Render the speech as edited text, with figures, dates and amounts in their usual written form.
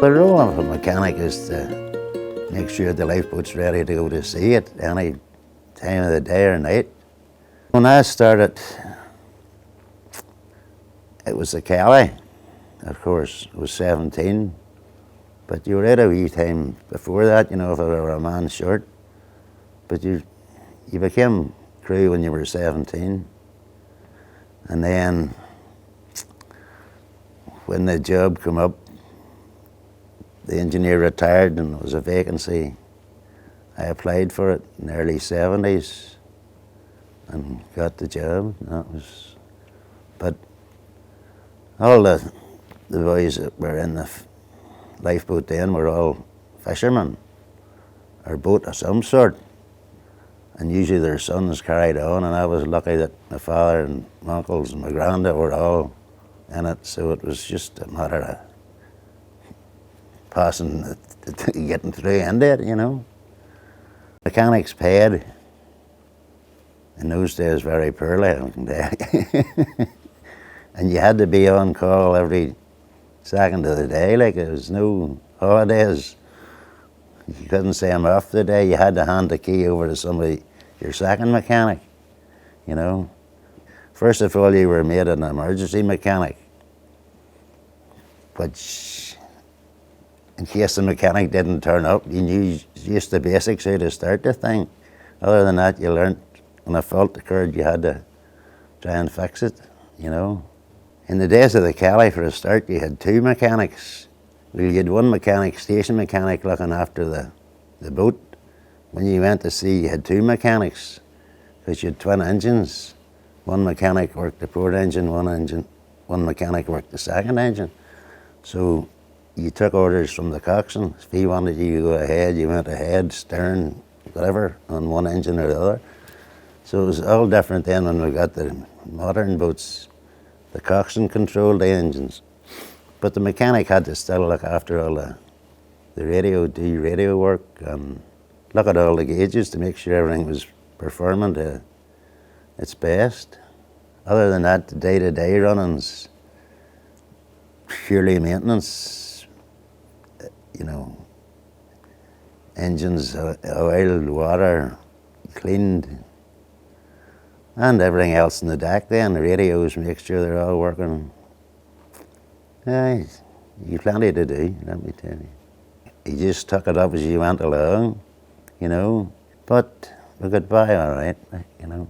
The role of a mechanic is to make sure the lifeboat's ready to go to sea at any time of the day or night. When I started, it was a Kelly. Of course, I was 17, but you were at a wee time before that, you know, if I were a man short. But you became crew when you were 17. And then when the job came up, the engineer retired and there was a vacancy. I applied for it in the early 70s and got the job. But all the boys that were in the lifeboat then were all fishermen, or boat of some sort. And usually their sons carried on, and I was lucky that my father and my uncles and my granddad were all in it, so it was just a matter of passing, getting through into it, you know. Mechanics paid in those days very poorly, I can tell you. And you had to be on call every second of the day, like there was no holidays. You couldn't say I'm off the day, you had to hand the key over to somebody, your second mechanic, you know. First of all, you were made an emergency mechanic, which in case the mechanic didn't turn up, you knew just the basics how to start the thing. Other than that, you learnt when a fault occurred, you had to try and fix it, you know. In the days of the Kelly, for a start, you had two mechanics. Well, you had one mechanic, station mechanic, looking after the boat. When you went to sea, you had two mechanics, because you had twin engines. One mechanic worked the port engine, one mechanic worked the second engine. So you took orders from the coxswain. If he wanted you to go ahead, you went ahead, stern, whatever, on one engine or the other. So it was all different then when we got the modern boats. The coxswain controlled the engines. But the mechanic had to still look after all the radio, do radio work, and look at all the gauges to make sure everything was performing to its best. Other than that, the day-to-day runnings, purely maintenance, you know, engines oiled, water cleaned, and everything else in the deck then, the radios, make sure they're all working. Yeah, you've plenty to do, let me tell you. You just took it up as you went along, you know, but we got by all right, you know.